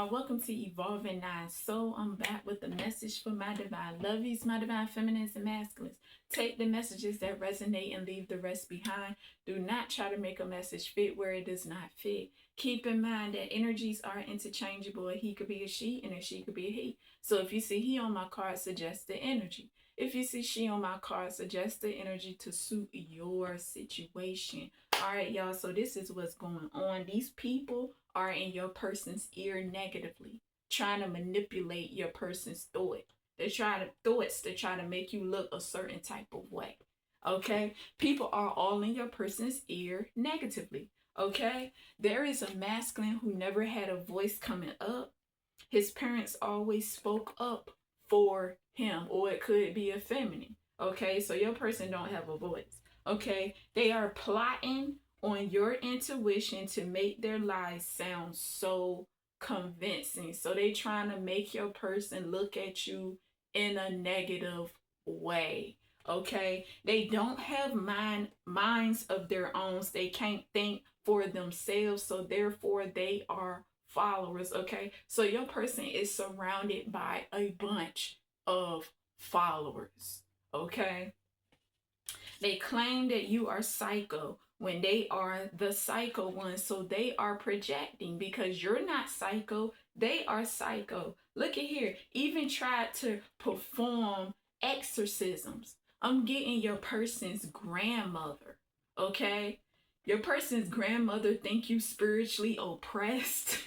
y'all. Welcome to Evolving Nine. So I'm back with a message for my divine lovies, my divine feminines and masculines. Take the messages that resonate and leave the rest behind. Do not try to make a message fit where it does not fit. Keep in mind that energies are interchangeable. A he could be a she and a she could be a he. So if you see he on my card, suggest the energy. If you see she on my card, suggest the energy to suit your situation. All right, y'all. So this is what's going on. These people are in your person's ear negatively, trying to manipulate your person's thought. They're trying to make you look a certain type of way. Okay? People are all in your person's ear negatively. Okay? There is a masculine who never had a voice coming up. His parents always spoke up for him, or it could be a feminine. Okay? So your person don't have a voice. Okay? They are plotting on your intuition to make their lies sound so convincing. So they trying to make your person look at you in a negative way. Okay? They don't have minds of their own. They can't think for themselves. So therefore they are followers. Okay? So your person is surrounded by a bunch of followers. Okay? They claim that you are psycho when they are the psycho ones. So they are projecting because you're not psycho. They are psycho. Look at here. Even tried to perform exorcisms. I'm getting your person's grandmother. Okay? Your person's grandmother think you spiritually oppressed.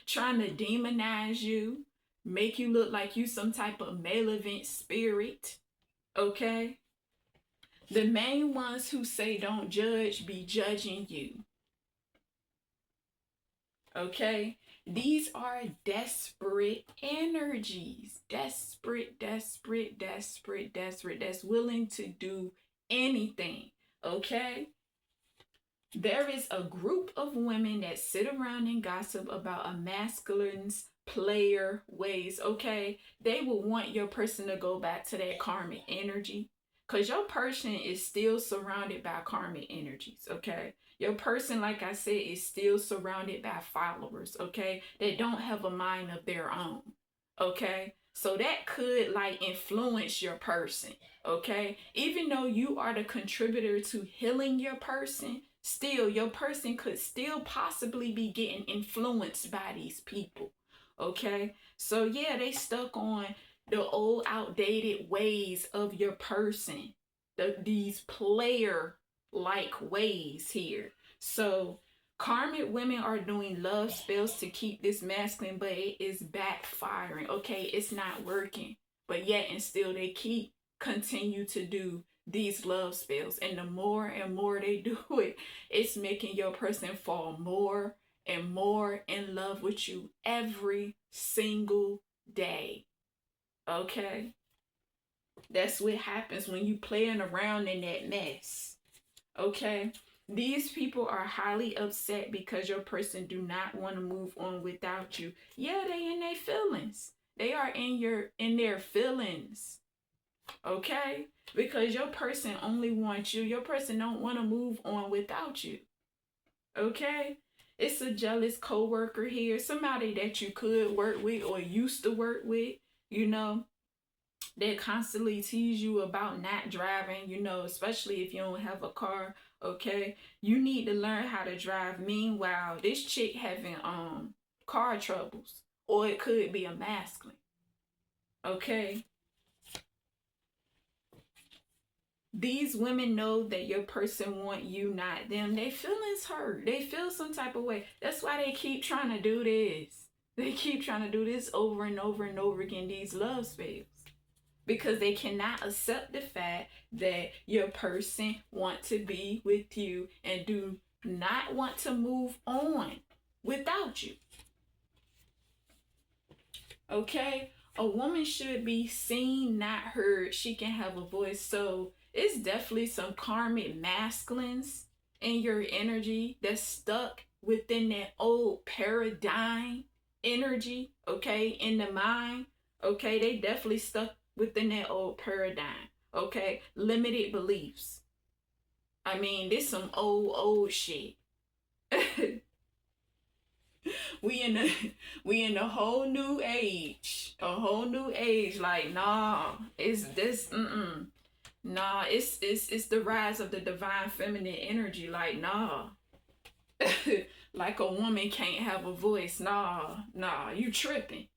Trying to demonize you. Make you look like you some type of malevolent spirit. Okay? The main ones who say don't judge be judging you. Okay? These are desperate energies. Desperate, desperate, desperate, desperate. That's willing to do anything. Okay? There is a group of women that sit around and gossip about a masculine's player ways. Okay? They will want your person to go back to that karmic energy. Because your person is still surrounded by karmic energies, okay? Your person, like I said, is still surrounded by followers, okay? They don't have a mind of their own, okay? So that could like influence your person, okay? Even though you are the contributor to healing your person, still your person could still possibly be getting influenced by these people, okay? So yeah, they stuck on the old outdated ways of your person, these player like ways here. So karmic women are doing love spells to keep this masculine, but it is backfiring. Okay, it's not working, but yet and still they continue to do these love spells, and the more and more they do it, it's making your person fall more and more in love with you every single day. Okay? That's what happens when you playing around in that mess. Okay? These people are highly upset because your person do not want to move on without you. Yeah, they in their feelings. They are in their feelings. Okay? Because your person only wants you. Your person don't want to move on without you. Okay? It's a jealous coworker here, somebody that you could work with or used to work with, you know. They constantly tease you about not driving, you know, especially if you don't have a car, okay? You need to learn how to drive. Meanwhile, this chick having car troubles, or it could be a masculine, okay? These women know that your person want you, not them. They feelings hurt. They feel some type of way. That's why they keep trying to do this. They keep trying to do this over and over and over again, these love spells. Because they cannot accept the fact that your person want to be with you and do not want to move on without you. Okay? A woman should be seen, not heard. She can have a voice. So it's definitely some karmic masculines in your energy that's stuck within that old paradigm energy, okay, in the mind. Okay, they definitely stuck within that old paradigm. Okay, limited beliefs. I mean, this some old shit. we in the we in a whole new age. A whole new age. Like, nah, it's this nah, it's the rise of the divine feminine energy. Like, nah. Like a woman can't have a voice. Nah, you tripping.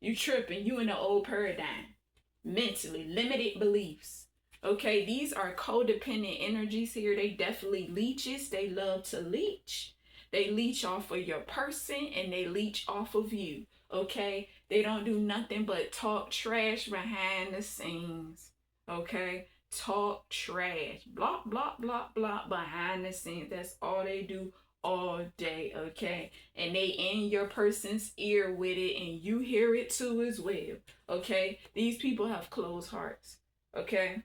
You tripping. You in the old paradigm. Mentally, limited beliefs. Okay, these are codependent energies here. They definitely leeches. They love to leech. They leech off of your person and they leech off of you. Okay, they don't do nothing but talk trash behind the scenes. Okay, talk trash. Blah, blah, blah, blah behind the scenes. That's all they do all day. Okay, and they in your person's ear with it and you hear it too as well. Okay, these people have closed hearts. Okay,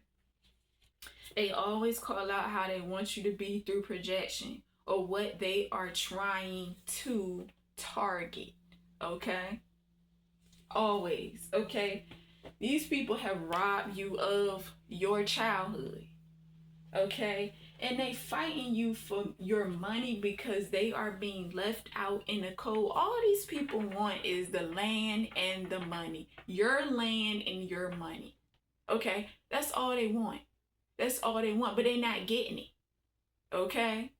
they always call out how they want you to be through projection or what they are trying to target. Okay, always. Okay, these people have robbed you of your childhood. Okay, and they fighting you for your money because they are being left out in the cold. All these people want is the land and the money, your land and your money. Okay, that's all they want. That's all they want, but they're not getting it. Okay,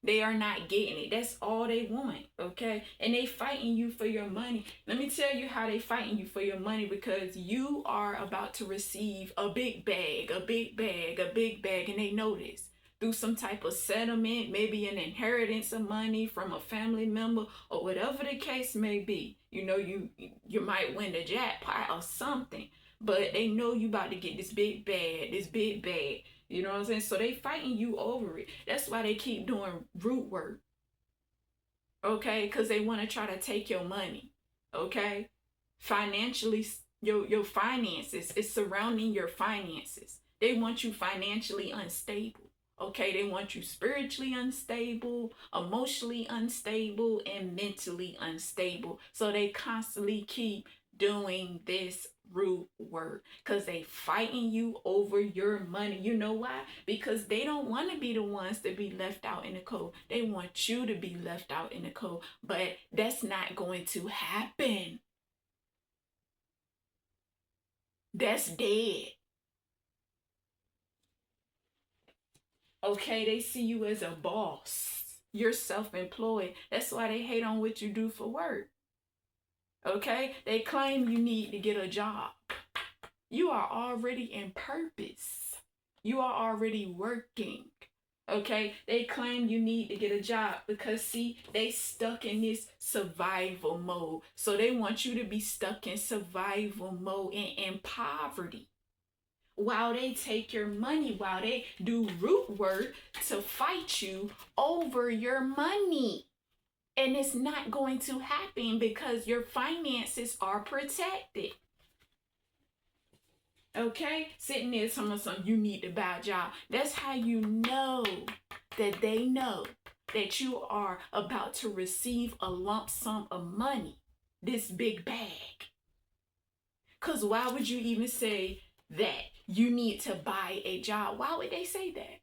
they are not getting it. That's all they want. Okay, and they fighting you for your money. Let me tell you how they fighting you for your money, because you are about to receive a big bag, a big bag, a big bag, and they know this through some type of settlement, maybe an inheritance of money from a family member or whatever the case may be. You know, you might win the jackpot or something, but they know you about to get this big bag, this big bag. You know what I'm saying? So they fighting you over it. That's why they keep doing root work. Okay? Because they want to try to take your money. Okay? Financially, your finances, it's surrounding your finances. They want you financially unstable. Okay, they want you spiritually unstable, emotionally unstable, and mentally unstable. So they constantly keep doing this root work because they fighting you over your money. You know why? Because they don't want to be the ones to be left out in the cold. They want you to be left out in the cold, but that's not going to happen. That's dead. Okay, they see you as a boss. You're self-employed. That's why they hate on what you do for work. Okay, they claim you need to get a job. You are already in purpose. You are already working. Okay, they claim you need to get a job because see, they stuck in this survival mode. So they want you to be stuck in survival mode and in poverty while they take your money, while they do root work to fight you over your money. And it's not going to happen because your finances are protected. Okay? Sitting there telling something, you need to buy a job. That's how you know that they know that you are about to receive a lump sum of money, this big bag. Because why would you even say that you need to buy a job? Why would they say that?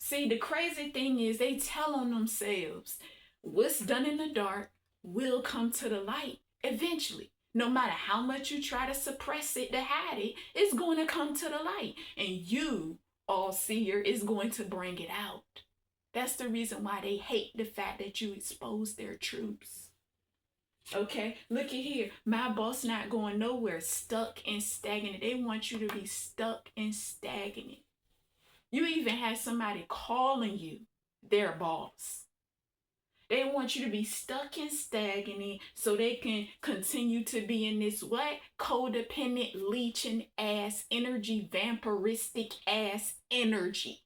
See, the crazy thing is they tell on themselves what's done in the dark will come to the light eventually. No matter how much you try to suppress it, to hide it, it's going to come to the light. And you, all seer, is going to bring it out. That's the reason why they hate the fact that you expose their truths. Okay, look at here. My boss not going nowhere, stuck and stagnant. They want you to be stuck and stagnant. You even have somebody calling you their boss. They want you to be stuck and stagnant so they can continue to be in this what? Codependent, leeching ass energy, vampiristic ass energy.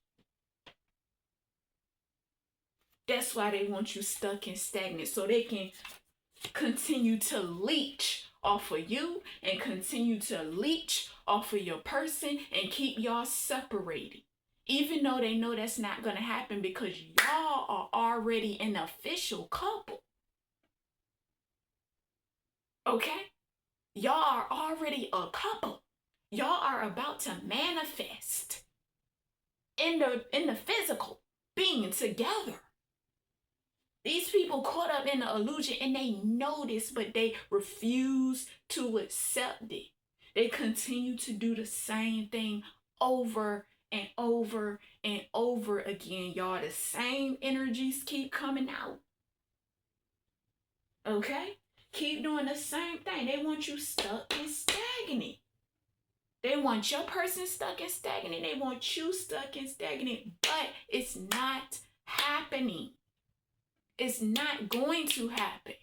That's why they want you stuck and stagnant so they can continue to leech off of you and continue to leech off of your person and keep y'all separated. Even though they know that's not going to happen because y'all are already an official couple. Okay? Y'all are already a couple. Y'all are about to manifest in the physical being together. These people caught up in the illusion and they know this, but they refuse to accept it. They continue to do the same thing over and over and over again, y'all. The same energies keep coming out. Okay? Keep doing the same thing. They want you stuck and stagnant. They want your person stuck and stagnant. They want you stuck and stagnant. But it's not happening. It's not going to happen.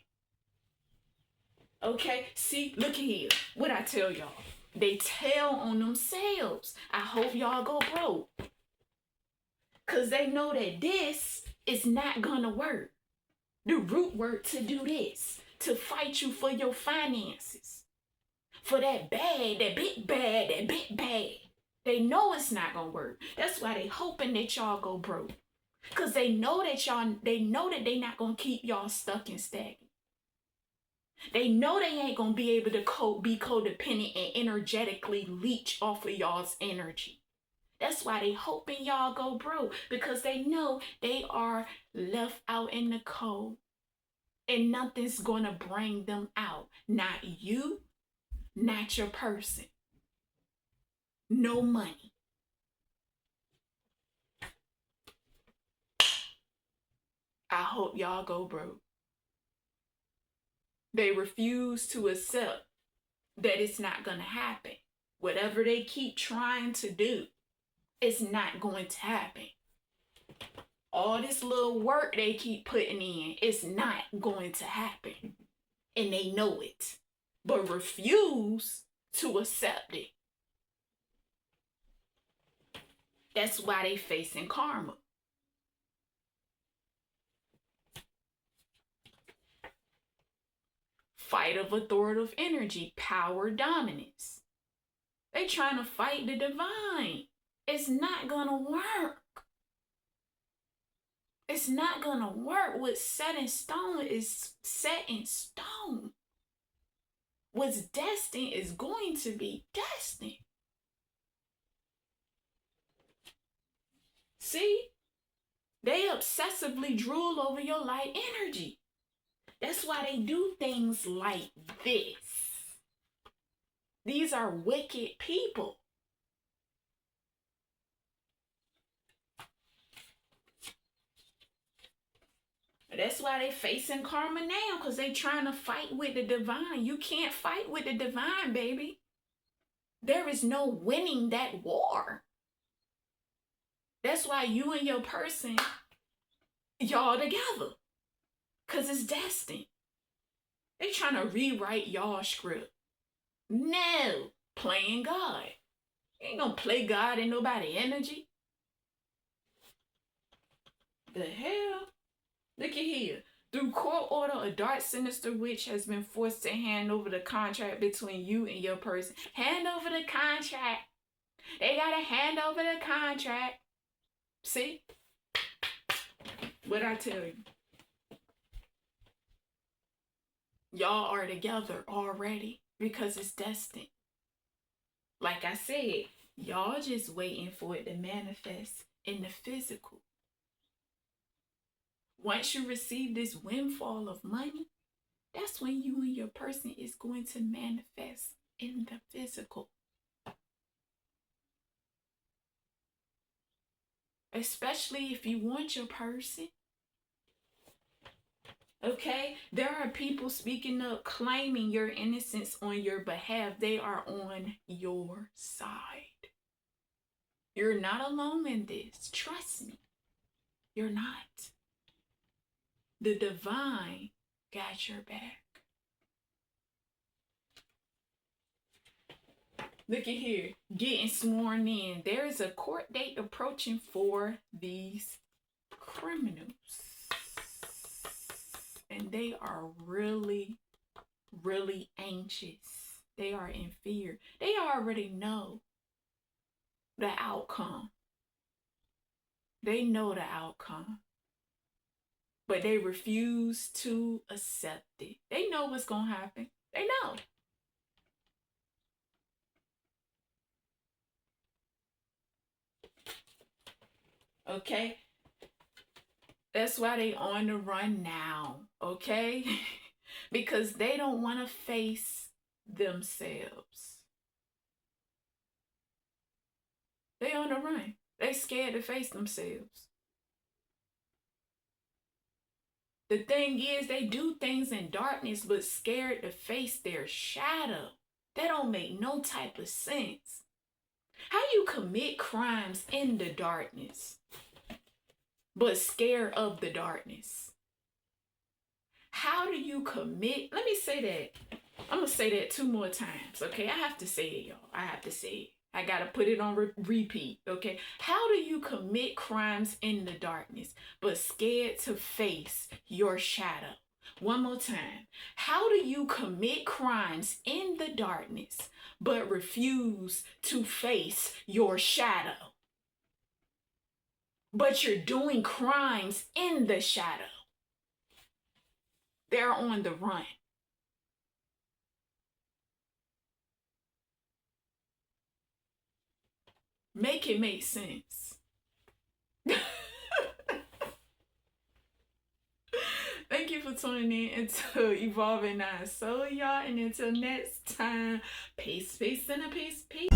Okay? See, look here. What I tell y'all. They tell on themselves. I hope y'all go broke. Because they know that this is not going to work. The root work to do this. To fight you for your finances. For that bad, that big bad, that big bad. They know it's not going to work. That's why they hoping that y'all go broke. Because they know that they not going to keep y'all stuck and stagnant. They know they ain't going to be able to be codependent and energetically leech off of y'all's energy. That's why they hoping y'all go broke. Because they know they are left out in the cold. And nothing's going to bring them out. Not you, not your person. No money. I hope y'all go broke. They refuse to accept that it's not going to happen. Whatever they keep trying to do, it's not going to happen. All this little work they keep putting in, it's not going to happen. And they know it, but refuse to accept it. That's why they facing karma. Fight of authoritative energy, power dominance. They trying to fight the divine. It's not gonna work. It's not gonna work. What's set in stone is set in stone. What's destined is going to be destined. See? They obsessively drool over your light energy. That's why they do things like this. These are wicked people. That's why they facing karma now, because they trying to fight with the divine. You can't fight with the divine, baby. There is no winning that war. That's why you and your person, y'all together. Because it's destined. They trying to rewrite y'all script. No. Playing God. You ain't gonna play God in nobody energy. The hell? Look at here. Through court order, a dark, sinister witch has been forced to hand over the contract between you and your person. Hand over the contract. They gotta hand over the contract. See? What I tell you? Y'all are together already because it's destined. Like I said, y'all just waiting for it to manifest in the physical. Once you receive this windfall of money, that's when you and your person is going to manifest in the physical. Especially if you want your person. Okay? There are people speaking up, claiming your innocence on your behalf. They are on your side. You're not alone in this. Trust me. You're not. The divine got your back. Look at here. Getting sworn in. There is a court date approaching for these criminals. And they are really, really anxious. They are in fear. They already know the outcome. They know the outcome. But they refuse to accept it. They know what's going to happen. They know. Okay? That's why they on the run now, okay? Because they don't want to face themselves. They on the run. They scared to face themselves. The thing is, they do things in darkness, but scared to face their shadow. That don't make no type of sense. How you commit crimes in the darkness, but scared of the darkness? How do you commit? Let me say that. I'm going to say that 2 more times, okay? I have to say it, y'all. I have to say it. I got to put it on repeat, okay? How do you commit crimes in the darkness, but scared to face your shadow? One more time. How do you commit crimes in the darkness, but refuse to face your shadow? But you're doing crimes in the shadow. They're on the run. Make it make sense. Thank you for tuning in into Evolving Our Soul, y'all. And until next time, peace, peace, and a peace, peace.